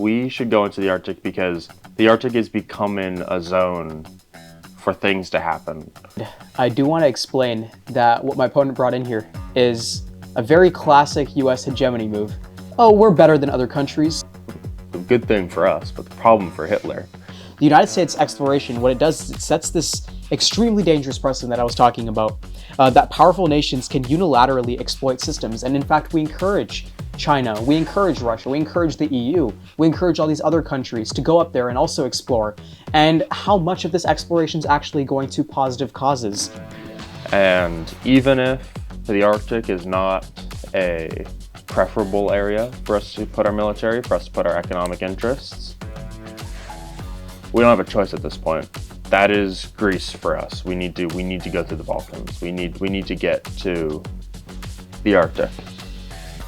we should go into the Arctic because the Arctic is becoming a zone for things to happen. I do want to explain that what my opponent brought in here is a very classic US hegemony move. Oh, we're better than other countries. A good thing for us, but the problem for Hitler. The United States exploration, what it does is it sets this extremely dangerous precedent that I was talking about, that powerful nations can unilaterally exploit systems. And in fact, we encourage China, we encourage Russia, we encourage the EU, we encourage all these other countries to go up there and also explore. And how much of this exploration is actually going to positive causes? And even if the Arctic is not a preferable area for us to put our military, for us to put our economic interests, we don't have a choice at this point. That is Greece for us. We need to go through the Balkans. We need to get to the Arctic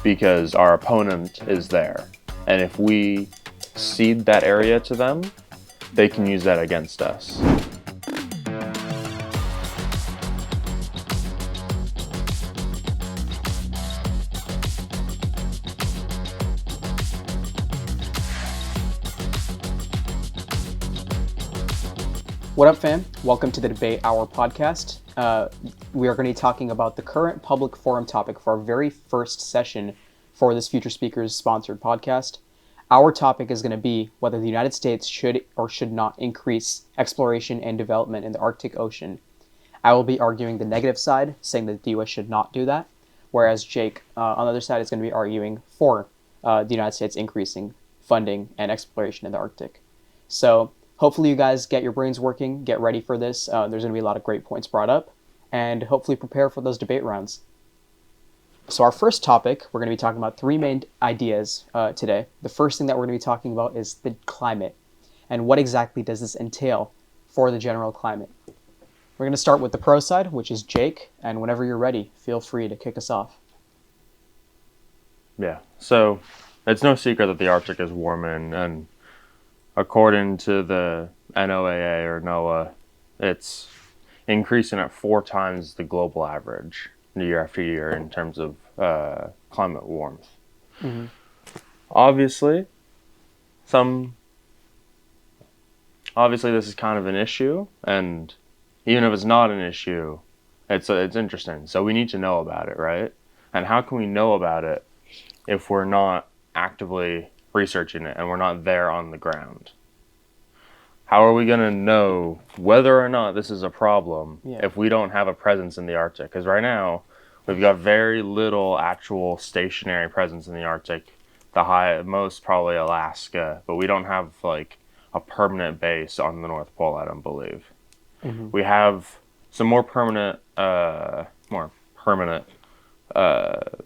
because our opponent is there. And if we cede that area to them, they can use that against us. What up, fam? Welcome to the Debate Hour podcast. We are going to be talking about the current public forum topic for our very first session for this Future Speakers sponsored podcast. Our topic is going to be whether the United States should or should not increase exploration and development in the Arctic Ocean. I will be arguing the negative side, saying that the US should not do that, whereas Jake, on the other side, is going to be arguing for the United States increasing funding and exploration in the Arctic. So hopefully you guys get your brains working, get ready for this. There's going to be a lot of great points brought up, and hopefully prepare for those debate rounds. So our first topic, we're going to be talking about three main ideas today. The first thing that we're going to be talking about is the climate, and what exactly does this entail for the general climate. We're going to start with the pro side, which is Jake, and whenever you're ready, feel free to kick us off. Yeah, so it's no secret that the Arctic is warming, and according to the NOAA or NOAA, it's increasing at 4 times the global average year after year in terms of climate warmth. Mm-hmm. Obviously, this is kind of an issue, and even if it's not an issue, it's interesting. So we need to know about it, right? And how can we know about it if we're not actively researching it and we're not there on the ground? How are we going to know whether or not this is a problem if we don't have a presence in the Arctic? Because right now we've got very little actual stationary presence in the Arctic. The most probably Alaska, but we don't have like a permanent base on the North Pole, I don't believe. Mm-hmm. We have some more permanent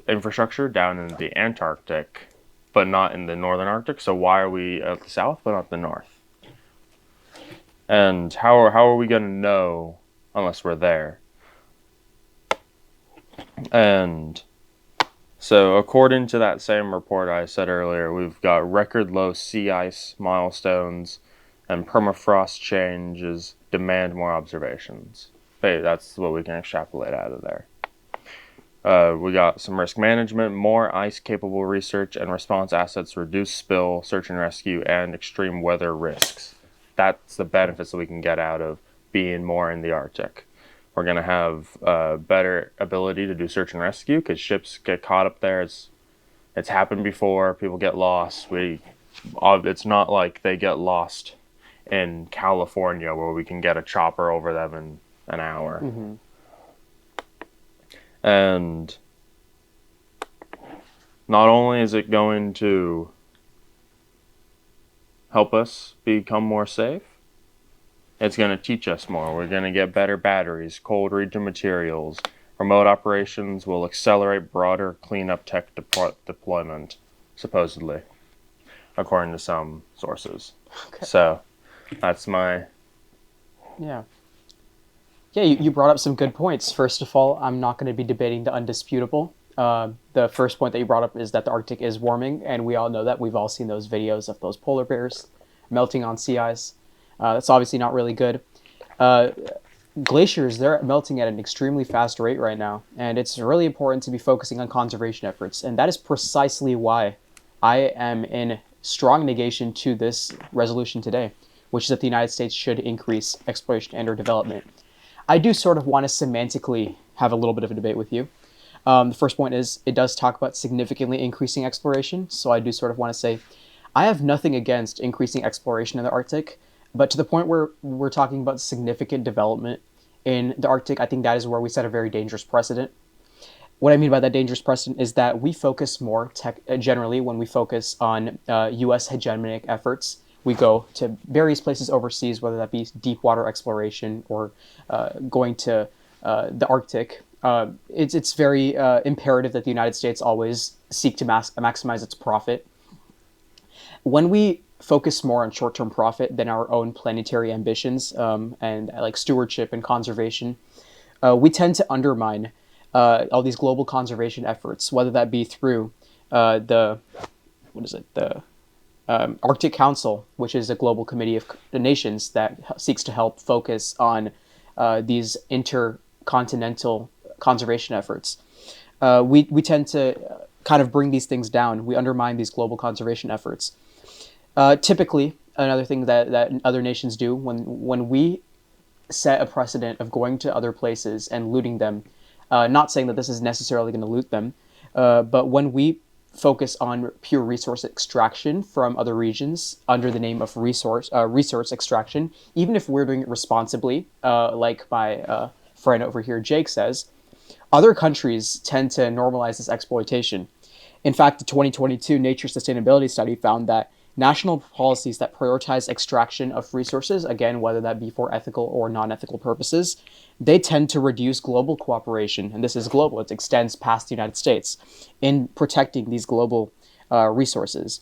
infrastructure down in the Antarctic, but not in the Northern Arctic. So why are we at the south but not the north? And how are we going to know unless we're there? And so according to that same report I said earlier, we've got record low sea ice milestones, and permafrost changes demand more observations. Hey, that's what we can extrapolate out of there. We got some risk management, more ice-capable research and response assets, reduce spill, search and rescue, and extreme weather risks. That's the benefits that we can get out of being more in the Arctic. We're going to have better ability to do search and rescue because ships get caught up there. It's happened before. People get lost. It's not like they get lost in California where we can get a chopper over them in an hour. Mm-hmm. And not only is it going to help us become more safe, it's going to teach us more. We're going to get better batteries, cold region materials. Remote operations will accelerate broader cleanup tech deployment, supposedly, according to some sources. Okay. So that's my... Yeah, you brought up some good points. First of all, I'm not going to be debating the undisputable. The first point that you brought up is that the Arctic is warming, and we all know that. We've all seen those videos of those polar bears melting on sea ice. That's obviously not really good. Glaciers, they're melting at an extremely fast rate right now, and it's really important to be focusing on conservation efforts, and that is precisely why I am in strong negation to this resolution today, which is that the United States should increase exploration and or development. I do sort of want to semantically have a little bit of a debate with you. The first point is it does talk about significantly increasing exploration, so I do sort of want to say I have nothing against increasing exploration in the Arctic, but to the point where we're talking about significant development in the Arctic, I think that is where we set a very dangerous precedent. What I mean by that dangerous precedent is that we focus more generally when we focus on U.S. hegemonic efforts. We go to various places overseas, whether that be deep water exploration or going to the Arctic. It's very imperative that the United States always seek to maximize its profit. When we focus more on short-term profit than our own planetary ambitions and like stewardship and conservation, we tend to undermine all these global conservation efforts, whether that be through the Arctic Council, which is a global committee of nations that seeks to help focus on these intercontinental conservation efforts. We tend to kind of bring these things down. We undermine these global conservation efforts. Typically, another thing that other nations do when we set a precedent of going to other places and looting them, not saying that this is necessarily going to loot them, but when we focus on pure resource extraction from other regions under the name of resource extraction, even if we're doing it responsibly, like my friend over here, Jake, says, other countries tend to normalize this exploitation. In fact, the 2022 Nature Sustainability Study found that national policies that prioritize extraction of resources, again, whether that be for ethical or non-ethical purposes, they tend to reduce global cooperation, and this is global, it extends past the United States, in protecting these global resources.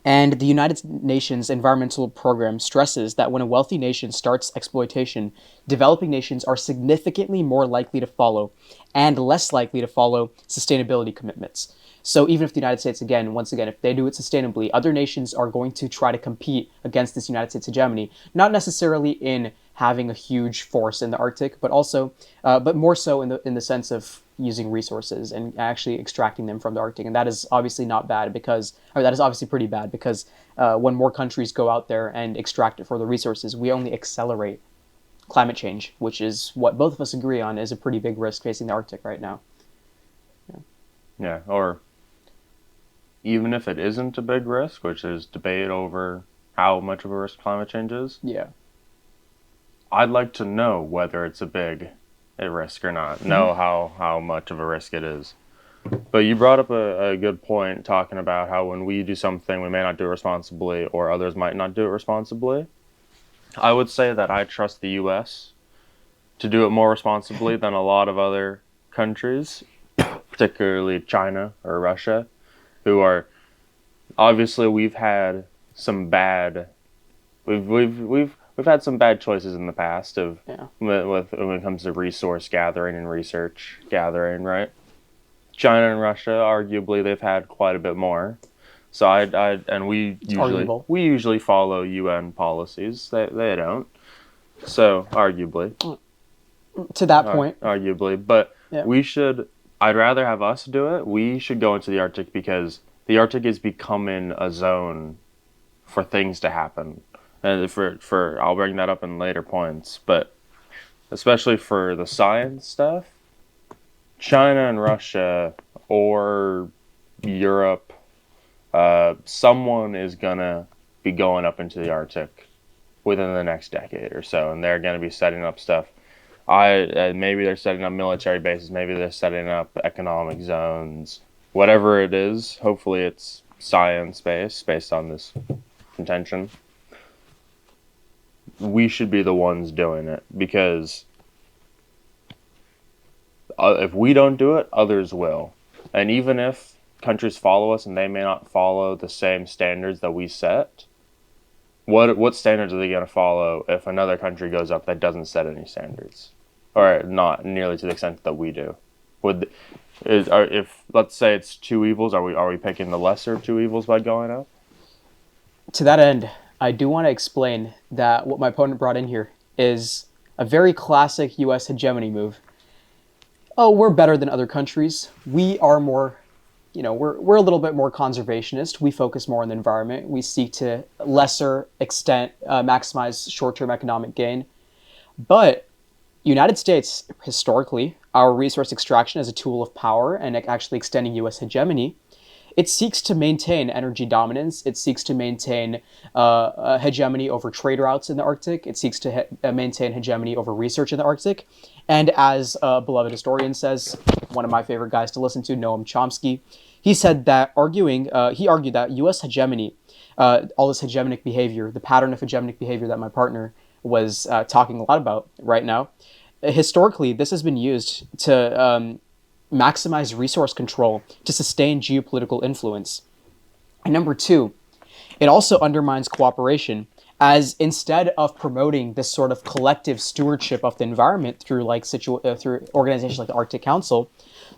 And the United Nations Environmental Program stresses that when a wealthy nation starts exploitation, developing nations are significantly more likely to follow and less likely to follow sustainability commitments. So even if the United States, once again, if they do it sustainably, other nations are going to try to compete against this United States hegemony, not necessarily in having a huge force in the Arctic, but also, but more so in the sense of using resources and actually extracting them from the Arctic. And that is obviously not bad that is obviously pretty bad because when more countries go out there and extract it for the resources, we only accelerate climate change, which is what both of us agree on is a pretty big risk facing the Arctic right now. Yeah, or even if it isn't a big risk, which is debate over how much of a risk climate change is. Yeah. I'd like to know whether it's a risk or not, know how much of a risk it is. But you brought up a good point talking about how when we do something, we may not do it responsibly or others might not do it responsibly. I would say that I trust the U.S. to do it more responsibly than a lot of other countries, particularly China or Russia, who are obviously we've had some bad choices in the past when it comes to resource gathering and research gathering, right? China and Russia, arguably, they've had quite a bit more. So we usually follow UN policies. They don't. So arguably, to that point, arguably, but I'd rather have us do it. We should go into the Arctic because the Arctic is becoming a zone for things to happen. And I'll bring that up in later points, but especially for the science stuff, China and Russia or Europe, someone is gonna be going up into the Arctic within the next decade or so, and they're gonna be setting up stuff. Maybe they're setting up military bases, maybe they're setting up economic zones, whatever it is. Hopefully it's science-based, based on this contention. We should be the ones doing it because if we don't do it, others will. And even if countries follow us and they may not follow the same standards that we set, what standards are they going to follow if another country goes up that doesn't set any standards? Or not nearly to the extent that we do. If let's say it's two evils, are we picking the lesser of two evils by going up? To that end, I do want to explain that what my opponent brought in here is a very classic U.S. hegemony move. Oh, we're better than other countries. We are more we're a little bit more conservationist. We focus more on the environment. We seek to lesser extent maximize short-term economic gain. But United States, historically, our resource extraction as a tool of power and actually extending U.S. hegemony, it seeks to maintain energy dominance. It seeks to maintain hegemony over trade routes in the Arctic. It seeks to maintain hegemony over research in the Arctic. And as a beloved historian says, one of my favorite guys to listen to, Noam Chomsky, he said that he argued that U.S. hegemony, all this hegemonic behavior, the pattern of hegemonic behavior that my partner was talking a lot about right now, historically, this has been used to maximize resource control to sustain geopolitical influence. And number two, it also undermines cooperation, as instead of promoting this sort of collective stewardship of the environment through through organizations like the Arctic Council,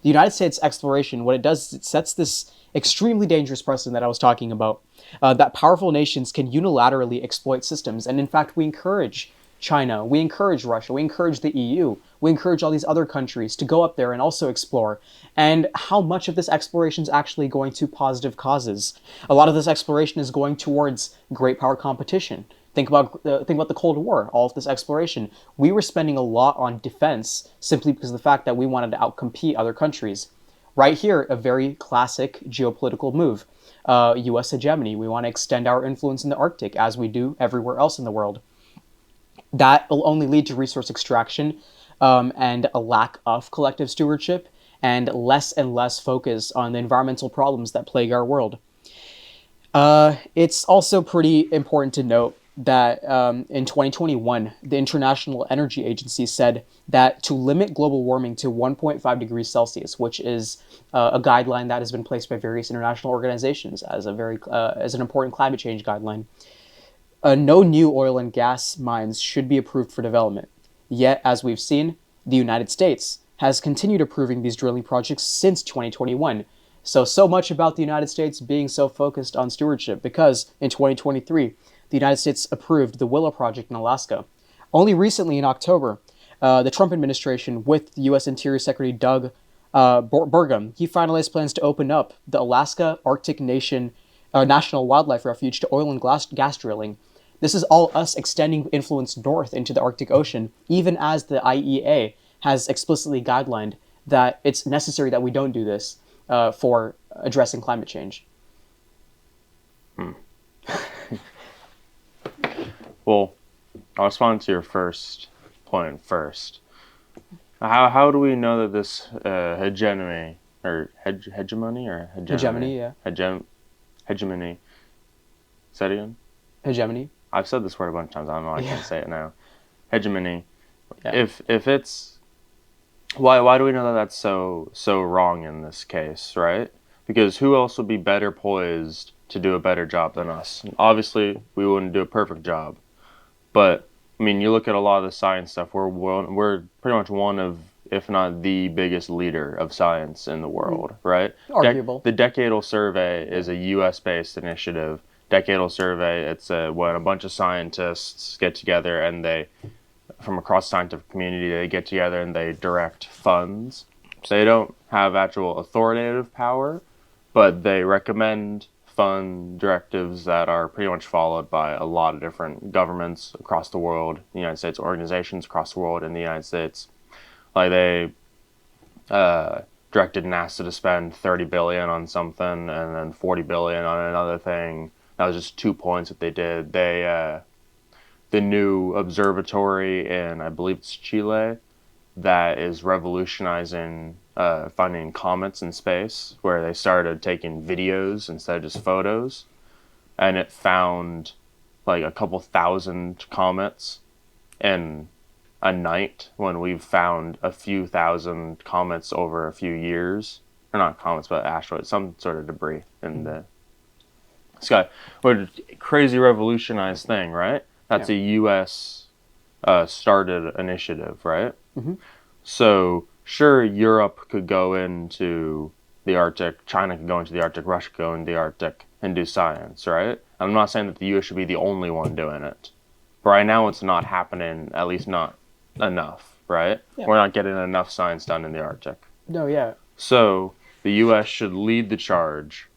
the United States exploration, what it does is it sets this extremely dangerous precedent that I was talking about, that powerful nations can unilaterally exploit systems. And in fact, we encourage China, we encourage Russia, we encourage the EU, we encourage all these other countries to go up there and also explore. And how much of this exploration is actually going to positive causes? A lot of this exploration is going towards great power competition. Think about the Cold War, all of this exploration. We were spending a lot on defense simply because of the fact that we wanted to outcompete other countries. Right here, a very classic geopolitical move. U.S. hegemony. We want to extend our influence in the Arctic as we do everywhere else in the world. That will only lead to resource extraction and a lack of collective stewardship and less focus on the environmental problems that plague our world. It's also pretty important to note that in 2021, the International Energy Agency said that to limit global warming to 1.5 degrees Celsius, which is a guideline that has been placed by various international organizations as an important climate change guideline, no new oil and gas mines should be approved for development. Yet, as we've seen, the United States has continued approving these drilling projects since 2021. So much about the United States being so focused on stewardship, because in 2023, the United States approved the Willow Project in Alaska. Only recently, in October, the Trump administration, with U.S. Interior Secretary Doug Burgum, he finalized plans to open up the Alaska Arctic National Wildlife Refuge to oil and gas drilling. This is all us extending influence north into the Arctic Ocean, even as the IEA has explicitly guidelined that it's necessary that we don't do this for addressing climate change. Well, I'll respond to your first point first. How do we know that this hegemony, Yeah. Hegemony. Say it again? Hegemony. I've said this word a bunch of times. I don't know. I can't say it now. Hegemony. Yeah. If it's why do we know that that's so wrong in this case, right? Because who else would be better poised to do a better job than us? Obviously, we wouldn't do a perfect job, but I mean, you look at a lot of the science stuff. We're pretty much one of, if not the biggest leader of science in the world, right? Arguable. The Decadal Survey is a U.S.-based initiative. Decadal Survey, it's when a bunch of scientists get together and they, from across the scientific community, they get together and they direct funds. So they don't have actual authoritative power, but they recommend fund directives that are pretty much followed by a lot of different governments across the world, the United States, organizations across the world in the United States. Like they directed NASA to spend $30 billion on something and then $40 billion on another thing. That was just 2 points that they did. The new observatory in, I believe it's Chile, that is revolutionizing finding comets in space, where they started taking videos instead of just photos, and it found like a couple thousand comets in a night, when we've found a few thousand comets over a few years. Or not comets, but asteroids, some sort of debris in the sky. What a crazy revolutionized thing, right? That's a U.S. Started initiative, right? Mm-hmm. So sure, Europe could go into the Arctic, China could go into the Arctic, Russia could go into the Arctic and do science, right? I'm not saying that the U.S. should be the only one doing it. But right now it's not happening, at least not enough, right? Yeah. We're not getting enough science done in the Arctic. No, yeah. So the U.S. should lead the charge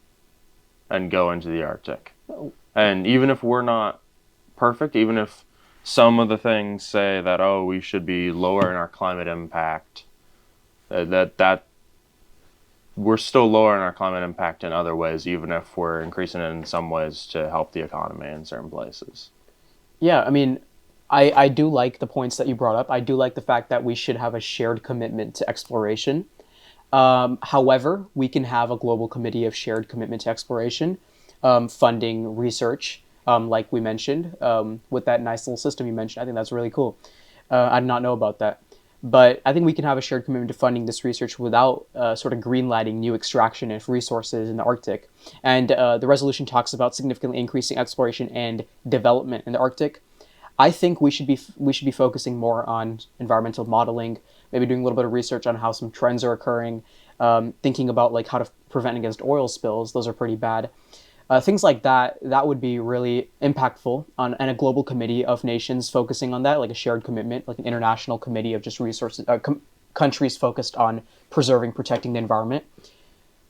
and go into the Arctic. And even if we're not perfect, even if some of the things say that, oh, we should be lowering our climate impact, that we're still lowering our climate impact in other ways, even if we're increasing it in some ways to help the economy in certain places. Yeah, I mean, I do like the points that you brought up. I do like the fact that we should have a shared commitment to exploration. However, we can have a global committee of shared commitment to exploration, funding research, like we mentioned, with that nice little system you mentioned. I think that's really cool. I did not know about that. But I think we can have a shared commitment to funding this research without sort of greenlighting new extraction of resources in the Arctic. And the resolution talks about significantly increasing exploration and development in the Arctic. I think we should be focusing more on environmental modeling, maybe doing a little bit of research on how some trends are occurring, thinking about like how to prevent against oil spills. Those are pretty bad. Things like that would be really impactful and a global committee of nations focusing on that, like a shared commitment, like an international committee of just resources, countries focused on preserving, protecting the environment,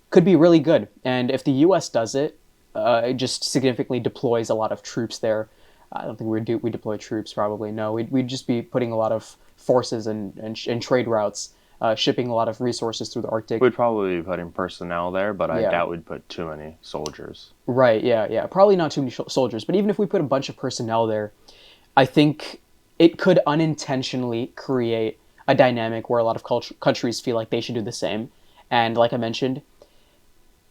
could be really good. And if the U.S. does it, it just significantly deploys a lot of troops there. I don't think we deploy troops, probably. No, we'd just be putting a lot of forces and trade routes, shipping a lot of resources through the Arctic. We'd probably be putting personnel there, but I Yeah. doubt we'd put too many soldiers. Right, yeah. Probably not too many soldiers, but even if we put a bunch of personnel there, I think it could unintentionally create a dynamic where a lot of countries feel like they should do the same. And like I mentioned,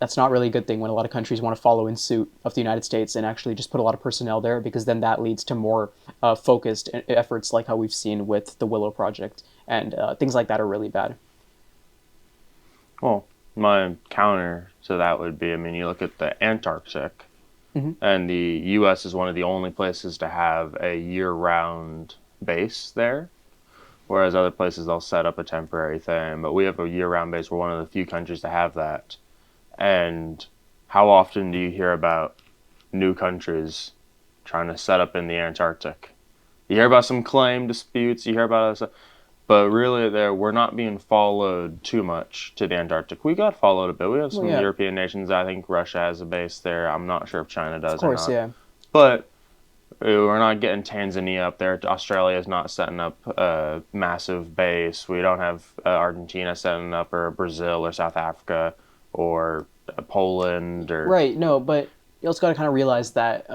that's not really a good thing when a lot of countries want to follow in suit of the United States and actually just put a lot of personnel there, because then that leads to more focused efforts like how we've seen with the Willow Project. And things like that are really bad. Well, my counter to that would be, I mean, you look at the Antarctic, and the U.S. is one of the only places to have a year-round base there, whereas other places they'll set up a temporary thing. But we have a year-round base. We're one of the few countries to have that. And how often do you hear about new countries trying to set up in the Antarctic? You hear about some claim disputes, you hear about other stuff, but really we're not being followed too much to the Antarctic. We got followed a bit. We have some European nations. I think Russia has a base there. I'm not sure if China does or not. Of course, yeah. But we're not getting Tanzania up there. Australia is not setting up a massive base. We don't have Argentina setting up, or Brazil or South Africa or Poland or Right. No, but you also got to kind of realize that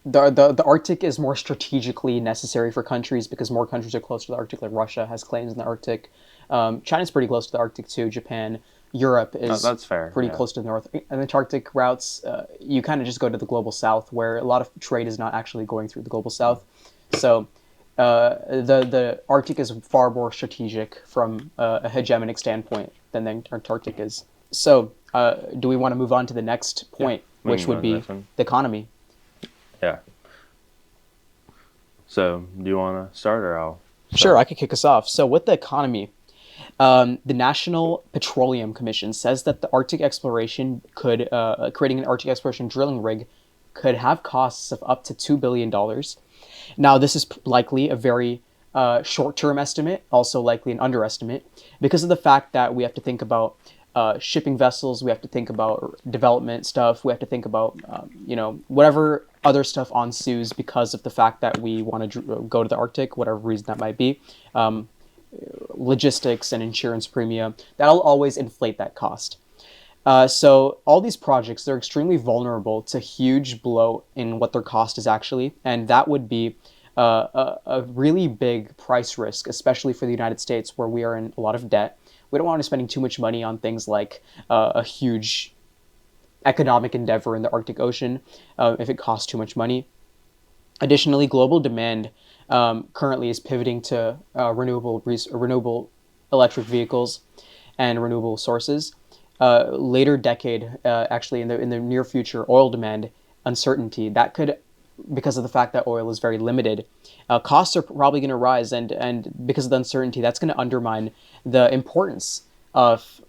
the Arctic is more strategically necessary for countries because more countries are close to the Arctic. Like Russia has claims in the Arctic. China's pretty close to the Arctic too. Japan, Europe is that's fair. pretty close to the north. And Antarctic routes, you kind of just go to the global south, where a lot of trade is not actually going through the global south. So the Arctic is far more strategic from a hegemonic standpoint than the Antarctic is. So do we want to move on to the next point, which would be the economy? Yeah. So do you want to start, or I'll start? Sure, I could kick us off. So with the economy, the National Petroleum Commission says that the Arctic exploration could, creating an Arctic exploration drilling rig could have costs of up to $2 billion. Now, this is likely a very short-term estimate, also likely an underestimate, because of the fact that we have to think about shipping vessels, we have to think about development stuff, we have to think about, whatever other stuff ensues because of the fact that we want to go to the Arctic, whatever reason that might be. Logistics and insurance premium, that'll always inflate that cost. So all these projects, they're extremely vulnerable to huge blow in what their cost is actually, and that would be a really big price risk, especially for the United States, where we are in a lot of debt. We don't want to be spending too much money on things like a huge economic endeavor in the Arctic Ocean if it costs too much money. Additionally, global demand currently is pivoting to renewable electric vehicles and renewable sources. Later decade, actually in the near future, oil demand uncertainty that could, because of the fact that oil is very limited, costs are probably going to rise, and because of the uncertainty, that's going to undermine the importance of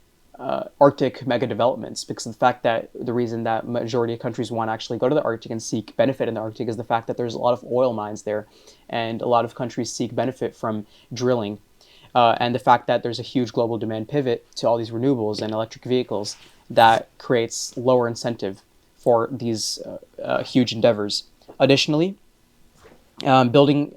Arctic mega developments, because of the fact that the reason that majority of countries want to actually go to the Arctic and seek benefit in the Arctic is the fact that there's a lot of oil mines there, and a lot of countries seek benefit from drilling. and the fact that there's a huge global demand pivot to all these renewables and electric vehicles that creates lower incentive for these huge endeavors. Additionally, building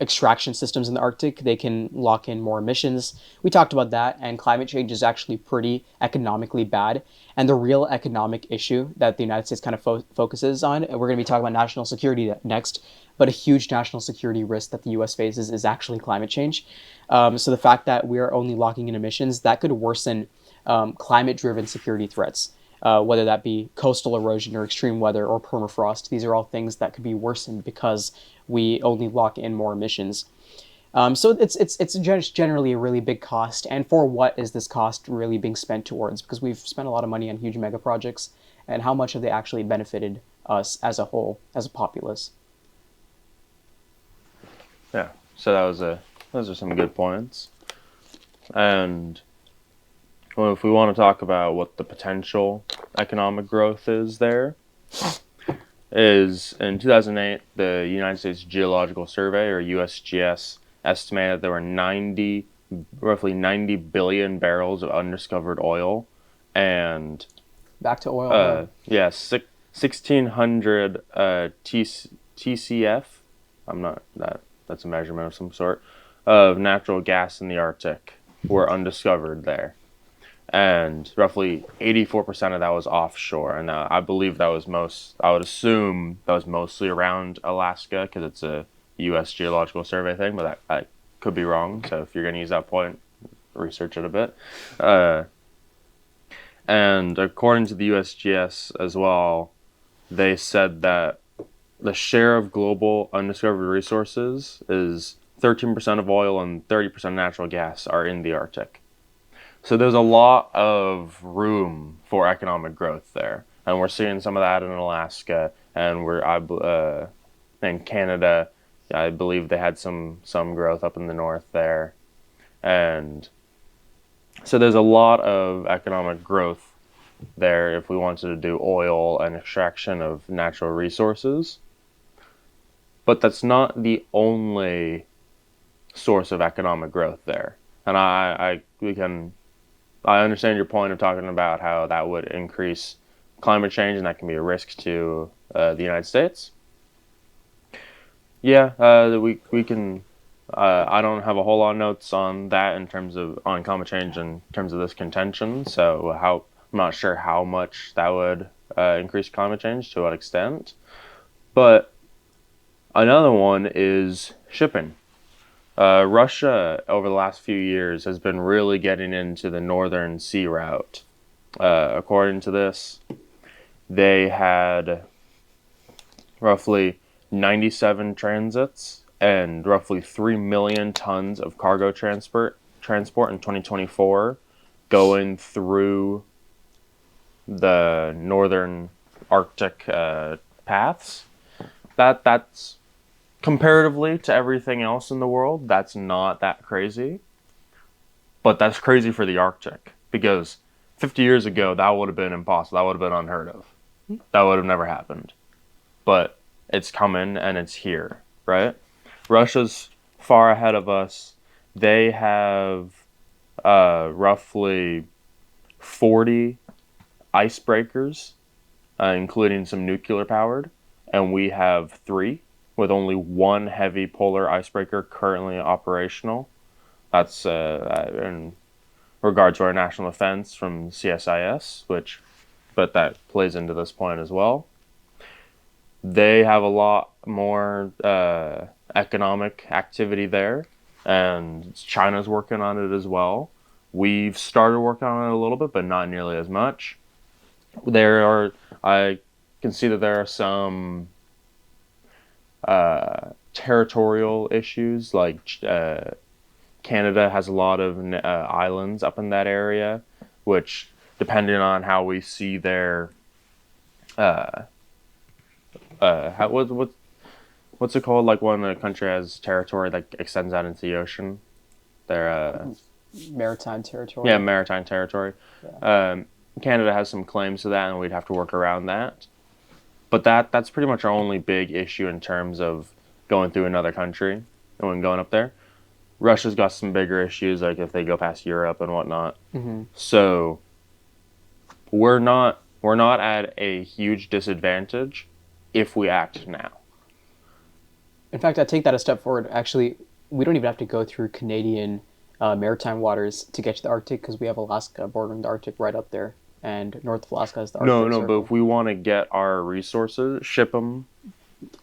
extraction systems in the Arctic, they can lock in more emissions. We talked about that, and climate change is actually pretty economically bad. And the real economic issue that the United States kind of focuses on, and we're going to be talking about national security next, but a huge national security risk that the U.S. faces is actually climate change. So the fact that we are only locking in emissions, that could worsen climate-driven security threats. Whether that be coastal erosion or extreme weather or permafrost. These are all things that could be worsened because we only lock in more emissions. So it's just generally a really big cost. And for what is this cost really being spent towards? Because we've spent a lot of money on huge mega projects, and how much have they actually benefited us as a whole, as a populace? Yeah, so those are some good points. And well, if we want to talk about what the potential economic growth is there, is in 2008, the United States Geological Survey, or USGS, estimated there were roughly 90 billion barrels of undiscovered oil, and back to oil. 1,600 TCF. That's a measurement of some sort of natural gas in the Arctic were undiscovered there. And roughly 84% of that was offshore. And I believe I would assume that was mostly around Alaska because it's a U.S. Geological Survey thing, but I could be wrong. So if you're going to use that point, research it a bit. And according to the USGS as well, they said that the share of global undiscovered resources is 13% of oil and 30% of natural gas are in the Arctic. So there's a lot of room for economic growth there, and we're seeing some of that in Alaska, and in Canada. I believe they had some growth up in the north there, and so there's a lot of economic growth there if we wanted to do oil and extraction of natural resources. But that's not the only source of economic growth there, and I understand your point of talking about how that would increase climate change and that can be a risk to the United States. Yeah, we can. I don't have a whole lot of notes on that on climate change in terms of this contention. So I'm not sure how much that would increase climate change, to what extent. But another one is shipping. Russia, over the last few years, has been really getting into the northern sea route. According to this, they had roughly 97 transits and roughly 3 million tons of cargo transport in 2024 going through the northern Arctic paths. That's comparatively to everything else in the world, that's not that crazy. But that's crazy for the Arctic, because 50 years ago, that would have been impossible. That would have been unheard of. That would have never happened. But it's coming, and it's here, right? Russia's far ahead of us. They have roughly 40 icebreakers, including some nuclear-powered, and we have 3. With only 1 heavy polar icebreaker currently operational. That's in regard to our national defense from CSIS, but that plays into this point as well. They have a lot more economic activity there, and China's working on it as well. We've started working on it a little bit, but not nearly as much. I can see that there are some territorial issues, like Canada has a lot of islands up in that area, which, depending on how we see their what's it called, like when a country has territory that extends out into the ocean, their maritime territory. Yeah, maritime territory. Yeah. Canada has some claims to that, and we'd have to work around that. But that's pretty much our only big issue in terms of going through another country and when going up there. Russia's got some bigger issues, like if they go past Europe and whatnot. Mm-hmm. So we're not at a huge disadvantage if we act now. In fact, I take that a step forward. Actually, we don't even have to go through Canadian maritime waters to get to the Arctic because we have Alaska bordering the Arctic right up there, and North of Alaska is the Arctic No, Circle. but if we want to get our resources, ship them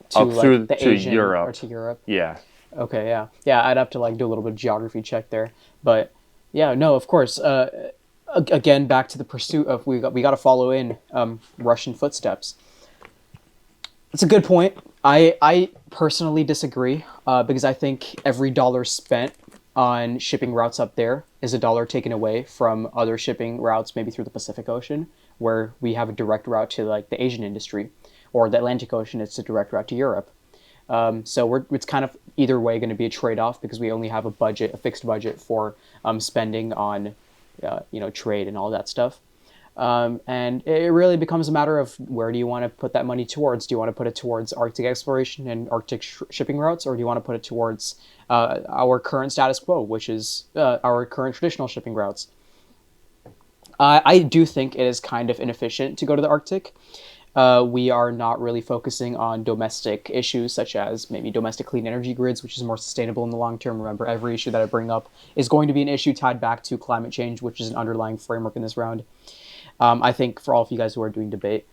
to up like through the to Asian Europe. or to Europe. Yeah. Okay, yeah. I'd have to like do a little bit of geography check there, but yeah, no, of course. Again, back to the pursuit of we got to follow in Russian footsteps. It's a good point. I personally disagree because I think every dollar spent on shipping routes up there is a dollar taken away from other shipping routes, maybe through the Pacific Ocean, where we have a direct route to like the Asian industry, or the Atlantic Ocean, it's a direct route to Europe. So it's kind of either way going to be a trade-off because we only have a fixed budget for spending on, trade and all that stuff. And it really becomes a matter of where do you want to put that money towards? Do you want to put it towards Arctic exploration and Arctic shipping routes, or do you want to put it towards our current status quo, which is our current traditional shipping routes? I do think it is kind of inefficient to go to the Arctic. We are not really focusing on domestic issues such as maybe domestic clean energy grids, which is more sustainable in the long term. Remember, every issue that I bring up is going to be an issue tied back to climate change, which is an underlying framework in this round. I think for all of you guys who are doing debate,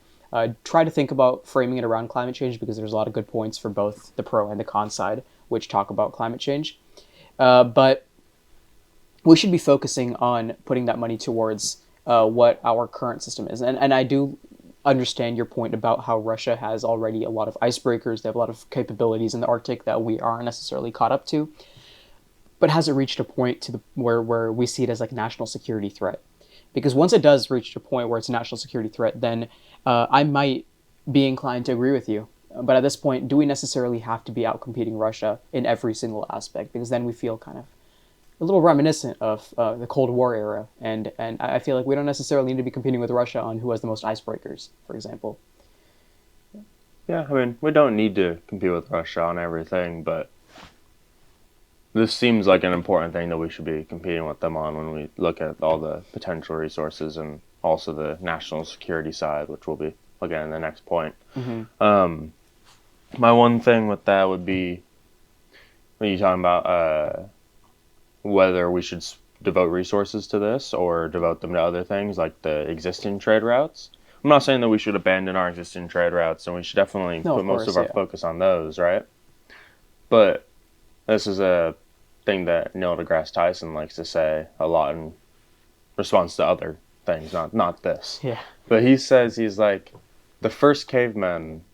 try to think about framing it around climate change because there's a lot of good points for both the pro and the con side, which talk about climate change. But we should be focusing on putting that money towards what our current system is. And I do understand your point about how Russia has already a lot of icebreakers. They have a lot of capabilities in the Arctic that we aren't necessarily caught up to. But has it reached a point to where we see it as like a national security threat? Because once it does reach a point where it's a national security threat, then I might be inclined to agree with you. But at this point, do we necessarily have to be out competing Russia in every single aspect? Because then we feel kind of a little reminiscent of the Cold War era. And I feel like we don't necessarily need to be competing with Russia on who has the most icebreakers, for example. Yeah, I mean, we don't need to compete with Russia on everything, but this seems like an important thing that we should be competing with them on when we look at all the potential resources and also the national security side, which we'll be looking at in the next point. Mm-hmm. My one thing with that would be, when you're talking about whether we should devote resources to this or devote them to other things like the existing trade routes. I'm not saying that we should abandon our existing trade routes, and we should definitely put most of our focus on those, right? But this is a thing that Neil deGrasse Tyson likes to say a lot in response to other things, not this. Yeah. But he says, he's like, the first cavemen,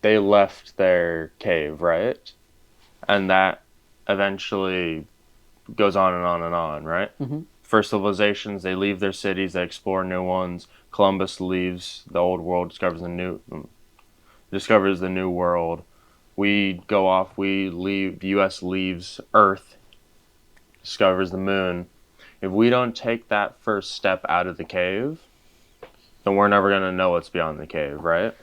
they left their cave, right? And that eventually goes on and on and on, right? Mm-hmm. First civilizations, they leave their cities, they explore new ones. Columbus leaves the old world, discovers the new world. We go off, we leave, the U.S. leaves Earth, discovers the moon. If we don't take that first step out of the cave, then we're never going to know what's beyond the cave, right?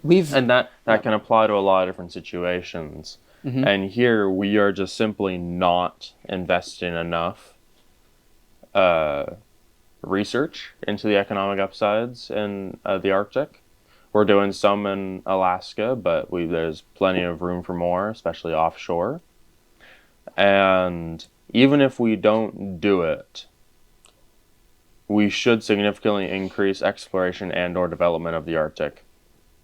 And that can apply to a lot of different situations. Mm-hmm. And here we are just simply not investing enough research into the economic upsides in the Arctic. We're doing some in Alaska, but there's plenty of room for more, especially offshore. And even if we don't do it, we should significantly increase exploration and or development of the Arctic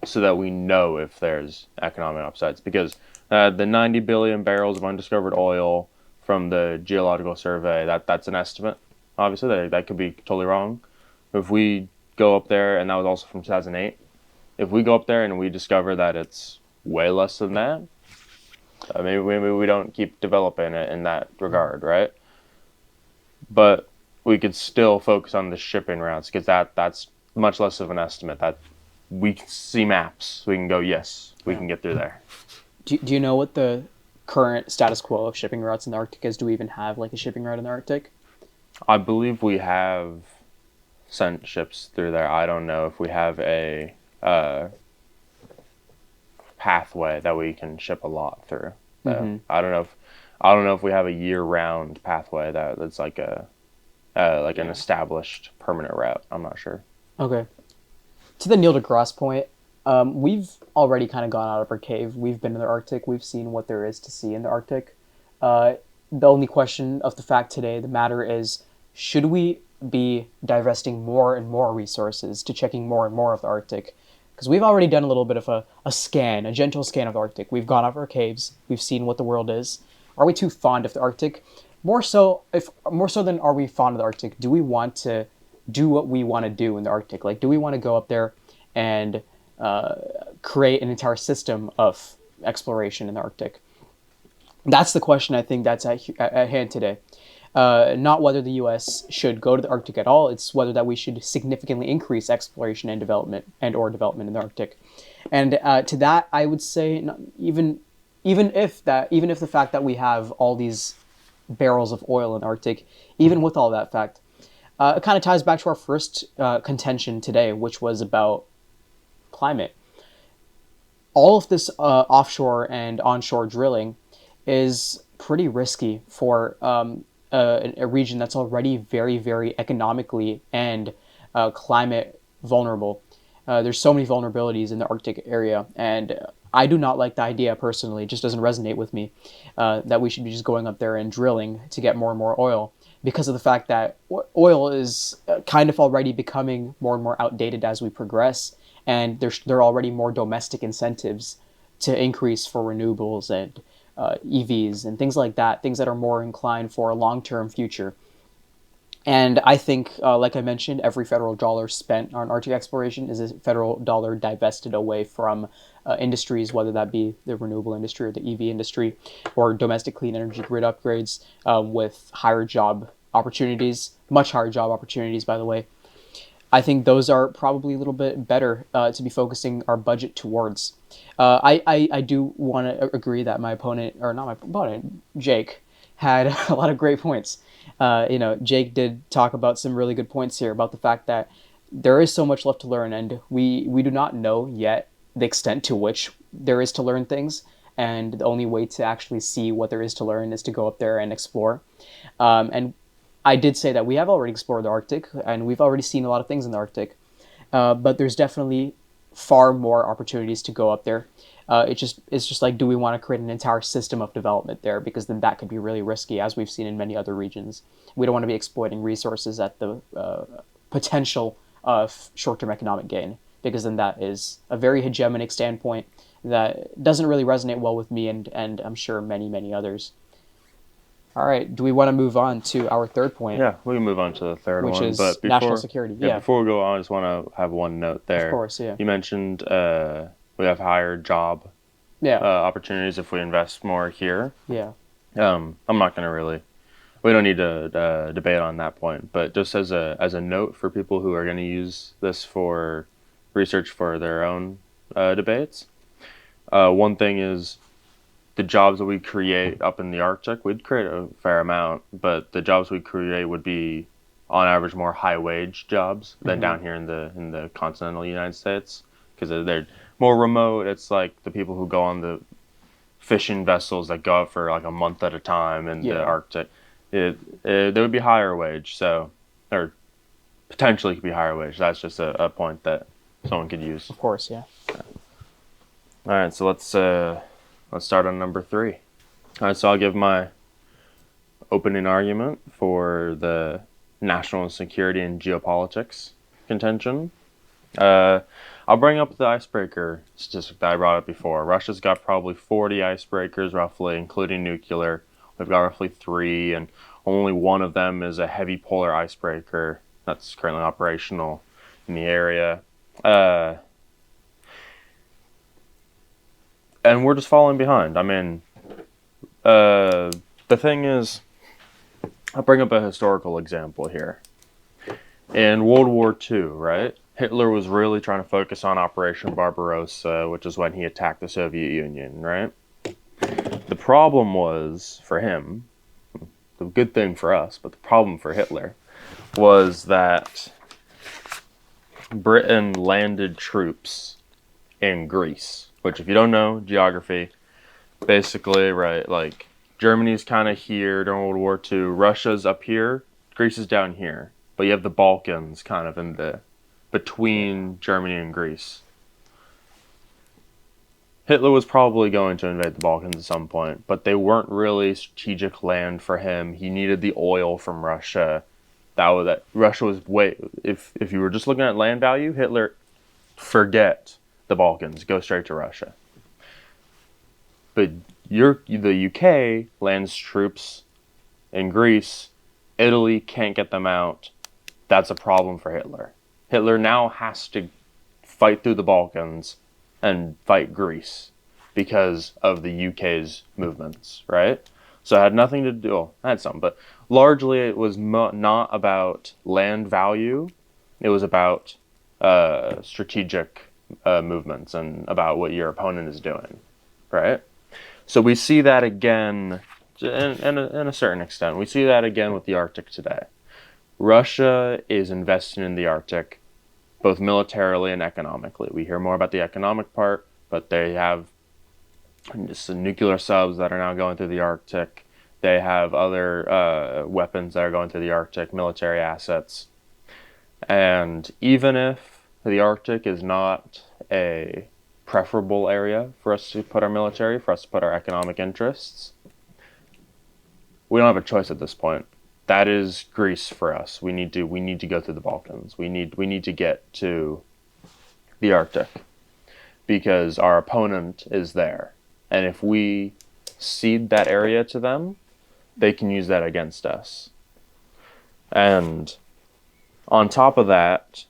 so that we know if there's economic upsides. Because the 90 billion barrels of undiscovered oil from the Geological Survey, that's an estimate. Obviously, that could be totally wrong. If we go up there, and that was also from 2008, if we go up there and we discover that it's way less than that, maybe we don't keep developing it in that regard, right? But we could still focus on the shipping routes because that's much less of an estimate. That we can see maps. We can go, yes, we can get through there. Do you know what the current status quo of shipping routes in the Arctic is? Do we even have like a shipping route in the Arctic? I believe we have sent ships through there. I don't know if we have a pathway that we can ship a lot through. I don't know if I don't know if we have a year-round pathway that's like an established permanent route. I'm not sure. Okay. To the Neil deGrasse point, we've already kind of gone out of our cave. We've been in the Arctic. We've seen what there is to see in the Arctic. The only question of the fact today, the matter is, should we be divesting more and more resources to checking more and more of the Arctic? Because we've already done a little bit of a scan, a gentle scan of the Arctic. We've gone out of our caves. We've seen what the world is. Are we too fond of the Arctic? More so than are we fond of the Arctic, do we want to do what we want to do in the Arctic? Like, do we want to go up there and create an entire system of exploration in the Arctic? That's the question I think that's at hand today. Not whether the U.S. should go to the Arctic at all. It's whether that we should significantly increase exploration and development or development in the Arctic. And to that, I would say even if the fact that we have all these barrels of oil in the Arctic, even with all that fact, it kind of ties back to our first contention today, which was about climate. All of this offshore and onshore drilling is pretty risky for a region that's already very, very economically and climate vulnerable. There's so many vulnerabilities in the Arctic area, and I do not like the idea personally. It just doesn't resonate with me that we should be just going up there and drilling to get more and more oil, because of the fact that oil is kind of already becoming more and more outdated as we progress, and there are already more domestic incentives to increase for renewables and EVs and things like that, things that are more inclined for a long-term future. And I think, like I mentioned, every federal dollar spent on Arctic exploration is a federal dollar divested away from industries, whether that be the renewable industry or the EV industry or domestic clean energy grid upgrades with higher job opportunities, much higher job opportunities, by the way. I think those are probably a little bit better to be focusing our budget towards. I do want to agree that my opponent, or not my opponent, Jake, had a lot of great points. Jake did talk about some really good points here about the fact that there is so much left to learn, and we do not know yet the extent to which there is to learn things. And the only way to actually see what there is to learn is to go up there and explore. And I did say that we have already explored the Arctic, and we've already seen a lot of things in the Arctic. But there's definitely far more opportunities to go up there. It's just like, do we want to create an entire system of development there? Because then that could be really risky, as we've seen in many other regions. We don't want to be exploiting resources at the potential of short-term economic gain, because then that is a very hegemonic standpoint that doesn't really resonate well with me and I'm sure many, many others. All right, do we want to move on to our third point? Yeah, we can move on to the third one. Which is but national security. Yeah, before we go on, I just want to have one note there. Of course, yeah. You mentioned we have higher job opportunities if we invest more here. Yeah. I'm not going to really... We don't need to debate on that point, but just as a note for people who are going to use this for research for their own debates, one thing is the jobs that we create up in the Arctic, we'd create a fair amount, but the jobs we create would be, on average, more high-wage jobs than down here in the continental United States, because they're more remote. It's like the people who go on the fishing vessels that go out for like a month at a time in the Arctic. They would be higher wage, or potentially could be higher wage. That's just a point that someone could use. Of course, yeah. All right, so let's start on number 3. All right, so I'll give my opening argument for the national security and geopolitics contention. I'll bring up the icebreaker statistic that I brought up before. Russia's got probably 40 icebreakers, roughly, including nuclear. We've got roughly 3, and only one of them is a heavy polar icebreaker that's currently operational in the area. And we're just falling behind. I mean, the thing is, I'll bring up a historical example here. In World War II, right? Hitler was really trying to focus on Operation Barbarossa, which is when he attacked the Soviet Union, right? The problem was, for him, the good thing for us, but the problem for Hitler was that Britain landed troops in Greece, which, if you don't know geography, basically, right, like Germany's kind of here during World War II. Russia's up here. Greece is down here. But you have the Balkans kind of in the between Germany and Greece. Hitler was probably going to invade the Balkans at some point, but they weren't really strategic land for him. He needed the oil from Russia. That Russia was way. If you were just looking at land value, Hitler, forget the Balkans, go straight to Russia. But the UK lands troops in Greece. Italy can't get them out. That's a problem for Hitler. Hitler now has to fight through the Balkans and fight Greece because of the UK's movements, right? So it had nothing to do, well, it had some, but largely it was not about land value. It was about strategic movements and about what your opponent is doing, right? So we see that again, in a certain extent. We see that again with the Arctic today. Russia is investing in the Arctic, both militarily and economically. We hear more about the economic part, but they have just nuclear subs that are now going through the Arctic. They have other weapons that are going through the Arctic, military assets. And even if the Arctic is not a preferable area for us to put our military, for us to put our economic interests, we don't have a choice at this point. That is Greece for us. We need to go through the Balkans. We need to get to the Arctic because our opponent is there. And if we cede that area to them, they can use that against us. And on top of that,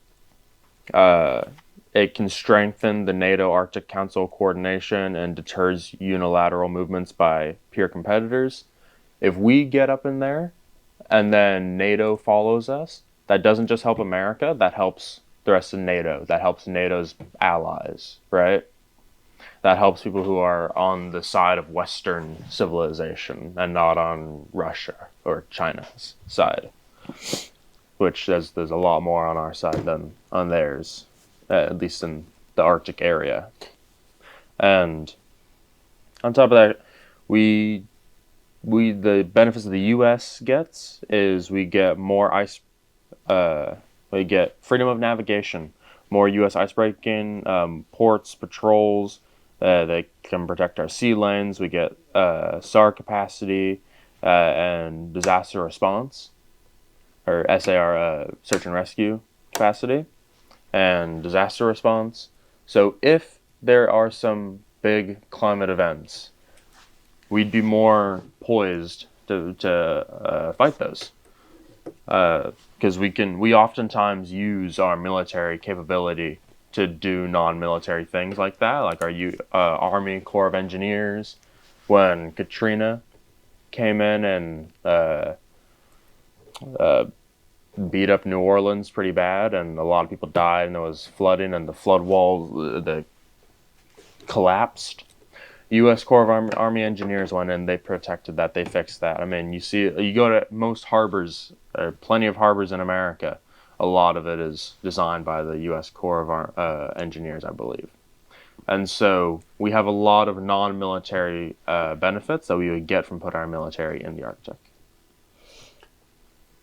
it can strengthen the NATO Arctic Council coordination and deters unilateral movements by peer competitors. If we get up in there and then NATO follows us, that doesn't just help America, that helps the rest of NATO. That helps NATO's allies, right? That helps people who are on the side of Western civilization and not on Russia or China's side, which there's a lot more on our side than on theirs, at least in the Arctic area. And on top of that, the benefits that the U.S. gets is we get more we get freedom of navigation, more U.S. icebreaking, ports, patrols. They can protect our sea lanes. We get SAR capacity and disaster response, or SAR, search and rescue capacity, and disaster response. So if there are some big climate events, we'd be more poised to fight those. Because we oftentimes use our military capability to do non-military things like that, like our Army Corps of Engineers, when Katrina came in and beat up New Orleans pretty bad, and a lot of people died, and there was flooding, and the flood wall collapsed. U.S. Corps of Army Engineers went in, they protected that, they fixed that. I mean, you go to most harbors, plenty of harbors in America, a lot of it is designed by the U.S. Corps of Engineers, I believe. And so we have a lot of non-military benefits that we would get from putting our military in the Arctic.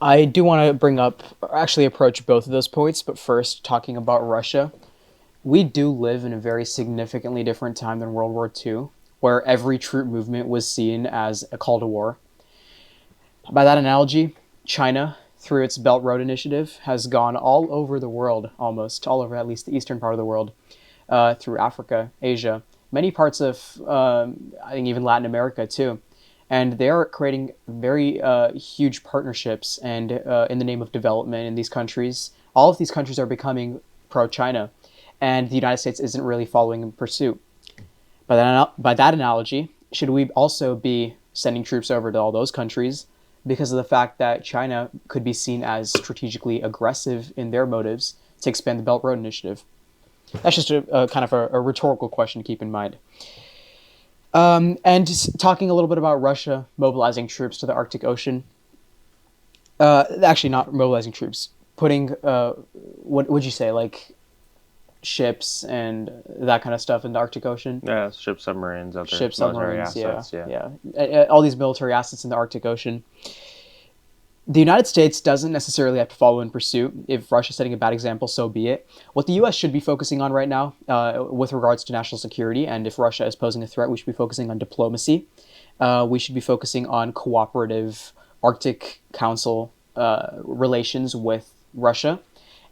I do want to approach both of those points, but first, talking about Russia. We do live in a very significantly different time than World War II, where every troop movement was seen as a call to war. By that analogy, China, through its Belt Road Initiative, has gone all over the world, almost all over at least the eastern part of the world, through Africa, Asia, many parts of, I think even Latin America too. And they are creating very huge partnerships and in the name of development in these countries. All of these countries are becoming pro-China, and the United States isn't really following in pursuit. By that analogy, should we also be sending troops over to all those countries because of the fact that China could be seen as strategically aggressive in their motives to expand the Belt Road Initiative? That's just a kind of a rhetorical question to keep in mind. And just talking a little bit about Russia mobilizing troops to the Arctic Ocean. Actually, not mobilizing troops. Putting, what would you say, like ships and that kind of stuff in the Arctic Ocean. Yeah, ship submarines, other Ship military submarines, assets. all these military assets in the Arctic Ocean. The United States doesn't necessarily have to follow in pursuit. If Russia's setting a bad example, so be it. What the U.S. should be focusing on right now, with regards to national security, and if Russia is posing a threat, we should be focusing on diplomacy. We should be focusing on cooperative Arctic Council relations with Russia,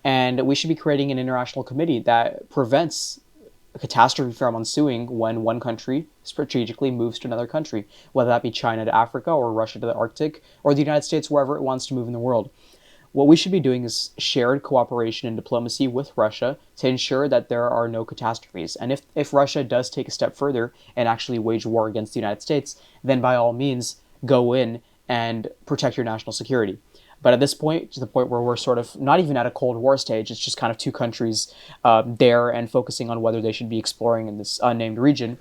and we should be creating an international committee that prevents a catastrophe from ensuing when one country strategically moves to another country, whether that be China to Africa or Russia to the Arctic or the United States wherever it wants to move in the world. What we should be doing is shared cooperation and diplomacy with Russia to ensure that there are no catastrophes. And if Russia does take a step further and actually wage war against the United States, then by all means go in and protect your national security. But at this point, to the point where we're sort of not even at a Cold War stage, it's just kind of two countries there and focusing on whether they should be exploring in this unnamed region.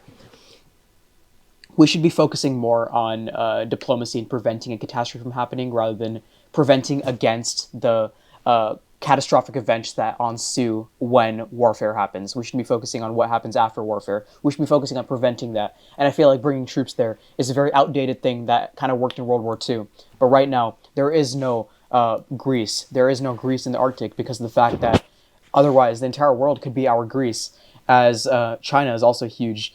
We should be focusing more on diplomacy and preventing a catastrophe from happening rather than preventing against the catastrophic events that ensue when warfare happens. We should be focusing on what happens after warfare. We should be focusing on preventing that. And I feel like bringing troops there is a very outdated thing that kind of worked in World War II. But right now, there is no Greece. There is no Greece in the Arctic because of the fact that otherwise the entire world could be our Greece, as China is also a huge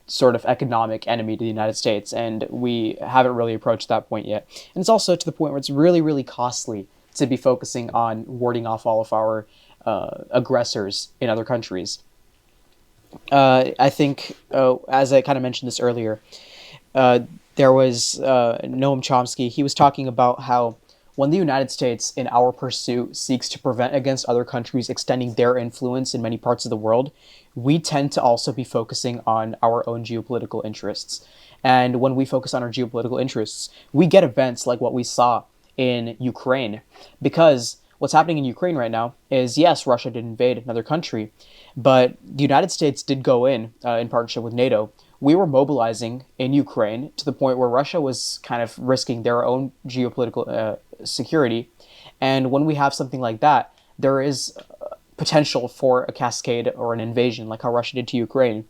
sort of economic enemy to the United States, and we haven't really approached that point yet. And it's also to the point where it's really, really costly to be focusing on warding off all of our aggressors in other countries. I think, as I kind of mentioned this earlier, there was Noam Chomsky. He was talking about how when the United States, in our pursuit, seeks to prevent against other countries extending their influence in many parts of the world, we tend to also be focusing on our own geopolitical interests. And when we focus on our geopolitical interests, we get events like what we saw in Ukraine. Because what's happening in Ukraine right now is, yes, Russia did invade another country, but the United States did go in partnership with NATO. We were mobilizing in Ukraine to the point where Russia was kind of risking their own geopolitical security. And when we have something like that, there is potential for a cascade or an invasion like how Russia did to Ukraine.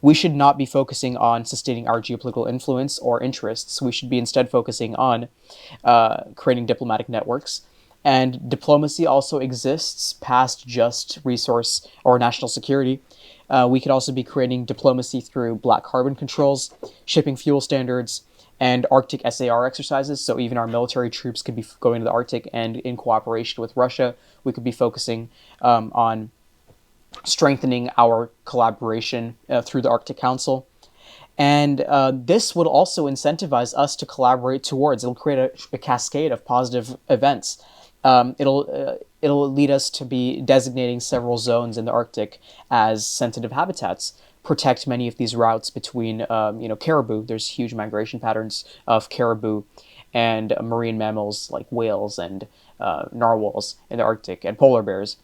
We should not be focusing on sustaining our geopolitical influence or interests. We should be instead focusing on creating diplomatic networks. And diplomacy also exists past just resource or national security. We could also be creating diplomacy through black carbon controls, shipping fuel standards, and Arctic SAR exercises. So even our military troops could be going to the Arctic, and in cooperation with Russia, we could be focusing on strengthening our collaboration through the Arctic Council. And this would also incentivize us to collaborate towards. It'll create a cascade of positive events. It'll lead us to be designating several zones in the Arctic as sensitive habitats, protect many of these routes between, caribou. There's huge migration patterns of caribou and marine mammals like whales and narwhals in the Arctic, and polar bears,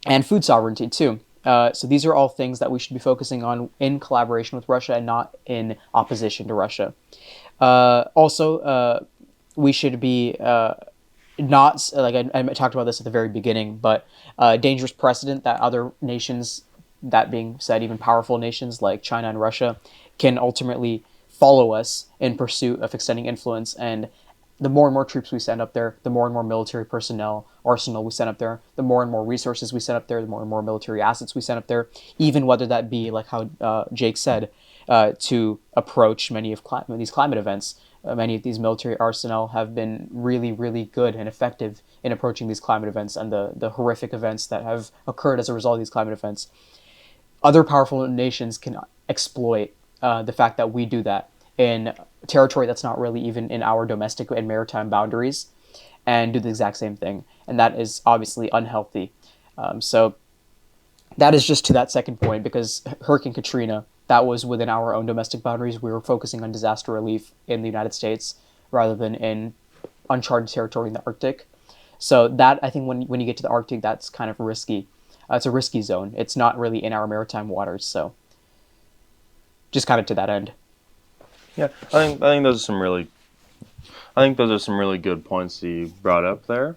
and food sovereignty too. So these are all things that we should be focusing on in collaboration with Russia and not in opposition to Russia. Also, we should be not, like I talked about this at the very beginning, but dangerous precedent that other nations, that being said, even powerful nations like China and Russia, can ultimately follow us in pursuit of extending influence. And the more and more troops we send up there, the more and more military personnel arsenal we send up there, the more and more resources we send up there, the more and more military assets we send up there, even whether that be, like how Jake said, to approach many of these climate events. Many of these military arsenal have been really, really good and effective in approaching these climate events and the horrific events that have occurred as a result of these climate events. Other powerful nations can exploit the fact that we do that in territory that's not really even in our domestic and maritime boundaries, and do the exact same thing. And that is obviously unhealthy. So that is just to that second point, because Hurricane Katrina, that was within our own domestic boundaries. We were focusing on disaster relief in the United States rather than in uncharted territory in the Arctic. So that, I think, when you get to the Arctic, that's kind of risky. It's a risky zone. It's not really in our maritime waters. So just kind of to that end. Yeah, I think those are some really good points that you brought up there.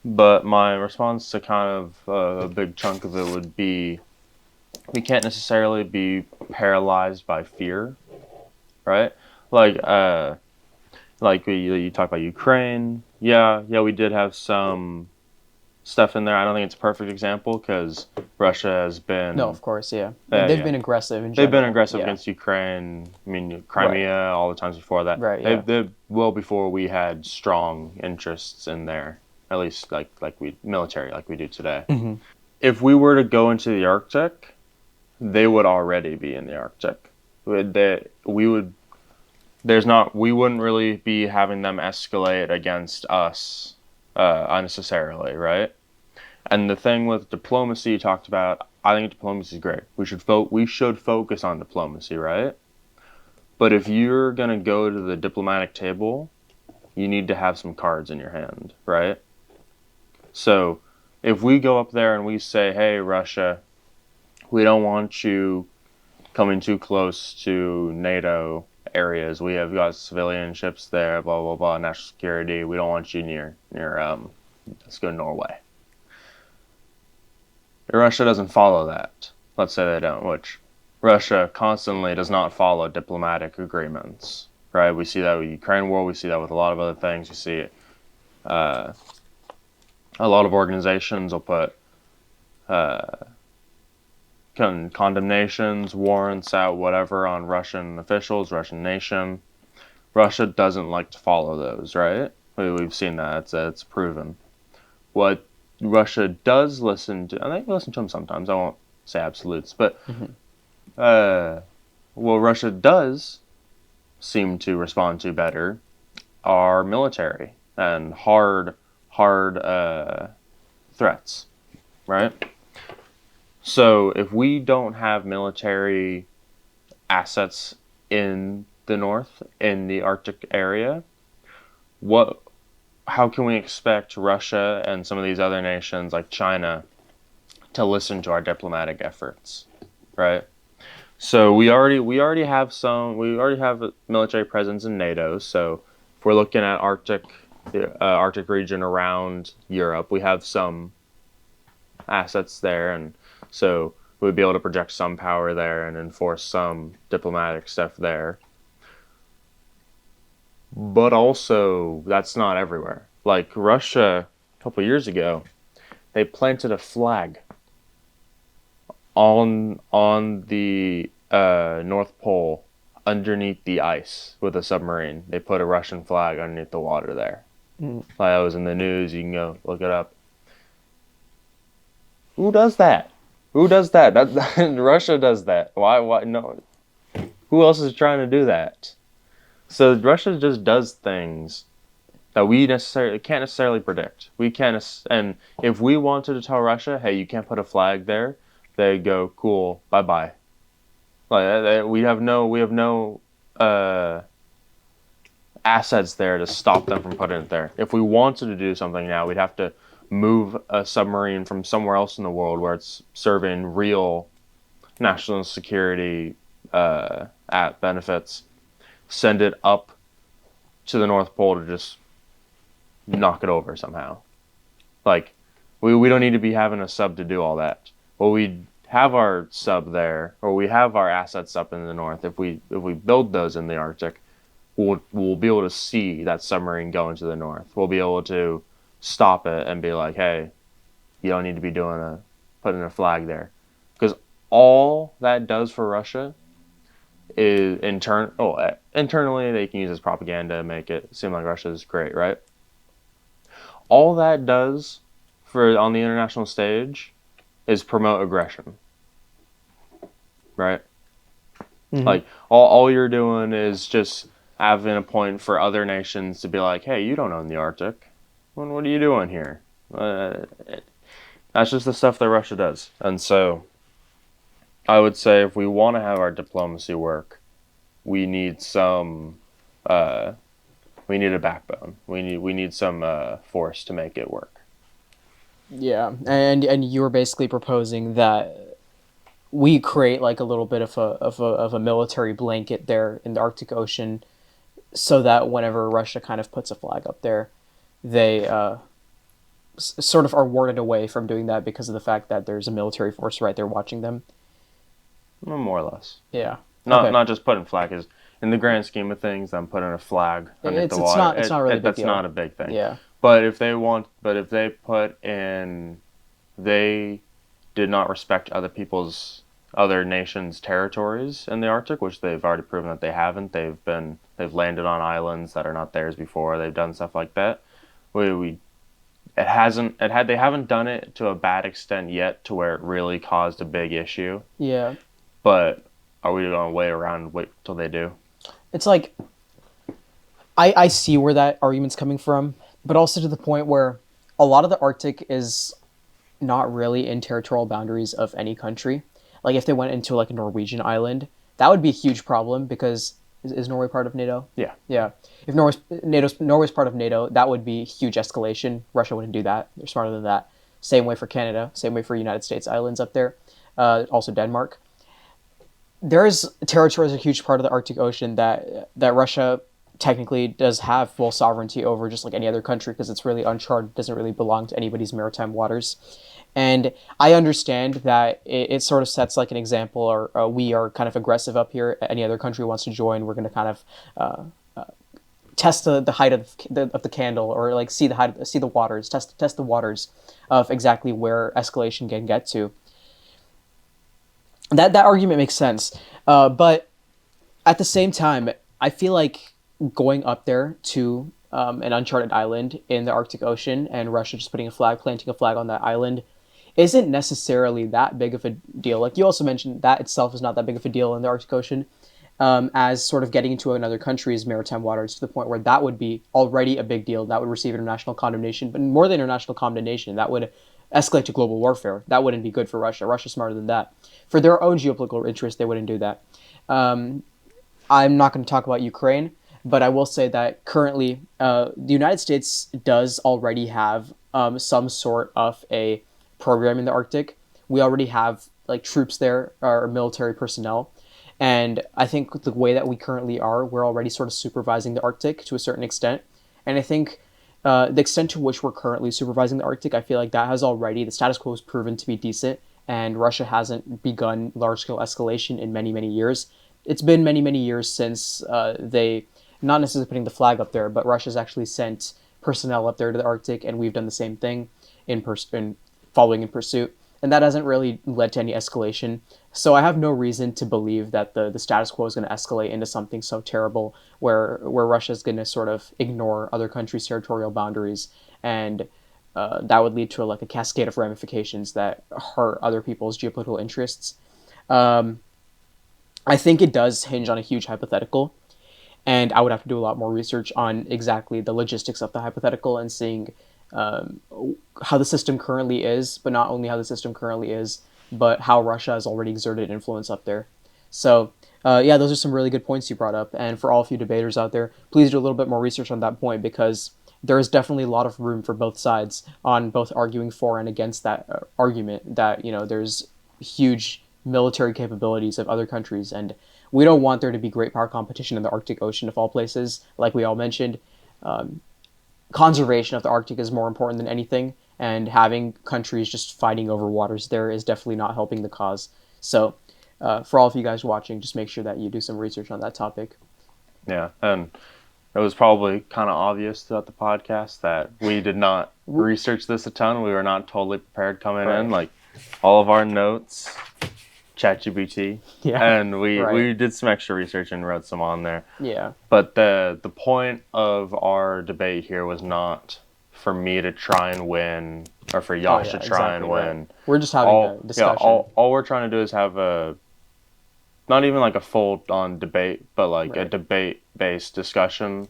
But my response to kind of a big chunk of it would be we can't necessarily be paralyzed by fear, right? Like you talk about Ukraine. Yeah, we did have some stuff in there. I don't think it's a perfect example because Russia has been No, of course, yeah. They've been aggressive in general. They've been aggressive yeah. against Ukraine. I mean, Crimea, all the times before that. Right, yeah. They well before we had strong interests in there, at least like we military like we do today. Mm-hmm. If we were to go into the Arctic, they would already be in the Arctic. We wouldn't really be having them escalate against us unnecessarily, right? And the thing with diplomacy you talked about, I think diplomacy is great. We should focus on diplomacy, right? But if you're gonna go to the diplomatic table, you need to have some cards in your hand, right? So if we go up there and we say, "Hey, Russia, we don't want you coming too close to NATO areas. We have got civilian ships there, blah blah blah, national security. We don't want you near let's go Norway." Russia doesn't follow that. Let's say they don't, which Russia constantly does not follow diplomatic agreements, right? We see that with the Ukraine war. We see that with a lot of other things. We see a lot of organizations will put condemnations, warrants out, whatever, on Russian officials, Russian nation. Russia doesn't like to follow those, right? We've seen that. It's proven. What Russia does listen to, and they listen to them sometimes, I won't say absolutes, but what Russia does seem to respond to better are military and hard threats, right? So if we don't have military assets in the north, in the Arctic area, how can we expect Russia and some of these other nations like China to listen to our diplomatic efforts, right? So we already have a military presence in NATO. So if we're looking at the Arctic region around Europe, we have some assets there, and so we'd be able to project some power there and enforce some diplomatic stuff there. But also, that's not everywhere. Like Russia, a couple years ago, they planted a flag on the North Pole underneath the ice with a submarine. They put a Russian flag underneath the water there. Like that was in the news. You can go look it up. Who does that? Russia does that. Why? No. Who else is trying to do that? So Russia just does things that we can't necessarily predict. We can't, and if we wanted to tell Russia, "Hey, you can't put a flag there," they go, "Cool, bye bye." Like we have no assets there to stop them from putting it there. If we wanted to do something now, we'd have to move a submarine from somewhere else in the world where it's serving real national security benefits. Send it up to the North Pole to just knock it over somehow. Like, we don't need to be having a sub to do all that. Well, we have our sub there, or we have our assets up in the north. If we build those in the Arctic, we'll be able to see that submarine going to the north. We'll be able to stop it and be like, "Hey, you don't need to be putting a flag there," because all that does for Russia is internally they can use as propaganda and make it seem like Russia is great, right? All that does for on the international stage is promote aggression, right? Mm-hmm. Like all you're doing is just having a point for other nations to be like, "Hey, you don't own the Arctic. What are you doing here?" That's just the stuff that Russia does, and so I would say if we want to have our diplomacy work, we need some. We need a backbone. We need some force to make it work. Yeah, and you were basically proposing that we create like a little bit of a military blanket there in the Arctic Ocean, so that whenever Russia kind of puts a flag up there, they sort of are warded away from doing that because of the fact that there's a military force right there watching them. More or less. Yeah. Not just putting flag is in the grand scheme of things. I'm putting a flag underneath the water. It's not really a big that's deal. not a big thing. Yeah. But if they put in, they did not respect other nations' territories in the Arctic, which they've already proven that they haven't. They've landed on islands that are not theirs before. They've done stuff like that. They haven't done it to a bad extent yet to where it really caused a big issue. Yeah. But are we going to wait till they do? It's like, I see where that argument's coming from, but also to the point where a lot of the Arctic is not really in territorial boundaries of any country. Like if they went into like a Norwegian island, that would be a huge problem because is Norway part of NATO? Yeah. Yeah. If Norway's part of NATO, that would be huge escalation. Russia wouldn't do that. They're smarter than that. Same way for Canada. Same way for United States islands up there. Also Denmark. There's territory is a huge part of the Arctic Ocean that Russia technically does have full sovereignty over, just like any other country, because it's really uncharted, doesn't really belong to anybody's maritime waters. And I understand that it sort of sets like an example, or we are kind of aggressive up here. Any other country wants to join, we're going to kind of test the height of the candle, or like see the waters, test the waters of exactly where escalation can get to. That argument makes sense, but at the same time, I feel like going up there to an uncharted island in the Arctic Ocean and Russia just planting a flag on that island isn't necessarily that big of a deal. Like you also mentioned, that itself is not that big of a deal in the Arctic Ocean, as sort of getting into another country's maritime waters to the point where that would be already a big deal. That would receive international condemnation, but more than international condemnation, that would escalate to global warfare. That wouldn't be good for Russia. Russia's smarter than that. For their own geopolitical interests, they wouldn't do that. I'm not going to talk about Ukraine, but I will say that currently the United States does already have some sort of a program in the Arctic. We already have like troops there, or military personnel. And I think the way that we currently are, we're already sort of supervising the Arctic to a certain extent. And I think the extent to which we're currently supervising the Arctic, I feel like that has already, the status quo has proven to be decent, and Russia hasn't begun large-scale escalation in many, many years. It's been many, many years since they, not necessarily putting the flag up there, but Russia's actually sent personnel up there to the Arctic, and we've done the same thing in following in pursuit. And that hasn't really led to any escalation. So I have no reason to believe that the status quo is going to escalate into something so terrible where Russia is going to sort of ignore other countries' territorial boundaries, and that would lead to a cascade of ramifications that hurt other people's geopolitical interests. I think it does hinge on a huge hypothetical, and I would have to do a lot more research on exactly the logistics of the hypothetical and seeing how the system currently is, but not only how the system currently is, but how Russia has already exerted influence up there. So, yeah, those are some really good points you brought up. And for all of you debaters out there, please do a little bit more research on that point, because there is definitely a lot of room for both sides on both arguing for and against that argument that, there's huge military capabilities of other countries, and we don't want there to be great power competition in the Arctic Ocean of all places. Like we all mentioned, conservation of the Arctic is more important than anything, and having countries just fighting over waters there is definitely not helping the cause. So for all of you guys watching, just make sure that you do some research on that topic. Yeah, and it was probably kind of obvious throughout the podcast that we did not research this a ton. We were not totally prepared coming in. Like, all of our notes, ChatGPT, and we did some extra research and wrote some on there. Yeah. But the point of our debate here was not for me to try and win, or for Yash to try and win. Right. We're just having a discussion. Yeah, all we're trying to do is have not even like a full-on debate, but like a debate-based discussion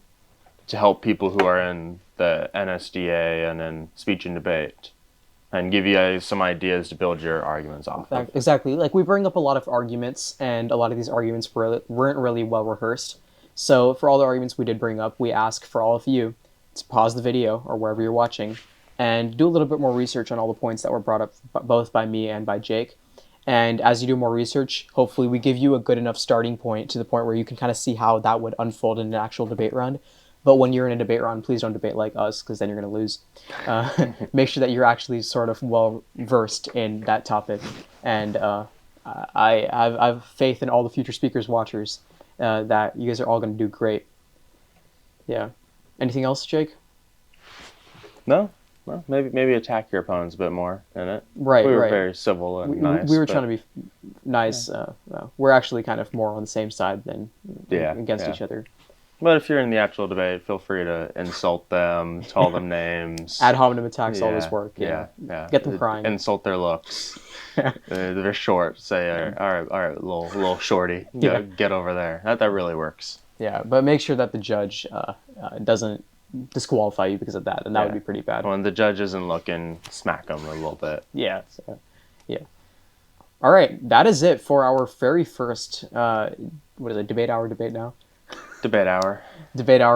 to help people who are in the NSDA and in speech and debate, and give you guys some ideas to build your arguments off of. Exactly. Like, we bring up a lot of arguments, and a lot of these arguments weren't really well rehearsed. So for all the arguments we did bring up, we ask for all of you to pause the video or wherever you're watching and do a little bit more research on all the points that were brought up both by me and by Jake. And as you do more research, hopefully we give you a good enough starting point to the point where you can kind of see how that would unfold in an actual debate round. But when you're in a debate round, please don't debate like us, because then you're going to lose. Make sure that you're actually sort of well versed in that topic. And I have faith in all the future speakers, watchers, that you guys are all going to do great. Yeah. Anything else, Jake? No. Well, maybe attack your opponents a bit more in it. Right, we were right. very civil and nice. We were trying to be nice. We're actually kind of more on the same side than against each other. But if you're in the actual debate, feel free to insult them, call them names. Ad hominem attacks always work. Yeah. Get them crying. Insult their looks. They're short. Say, all right, little shorty, get over there. That really works. Yeah, but make sure that the judge doesn't disqualify you because of that, and that would be pretty bad. When the judge isn't looking, smack them a little bit. Yeah. All right, that is it for our very first, what is it, Debate Hour Debate Hour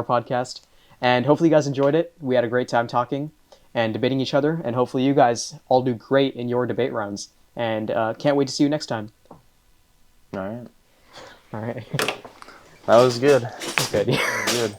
podcast. And hopefully you guys enjoyed it. We had a great time talking and debating each other, and hopefully you guys all do great in your debate rounds. And can't wait to see you next time. All right. That was good. Good. Good.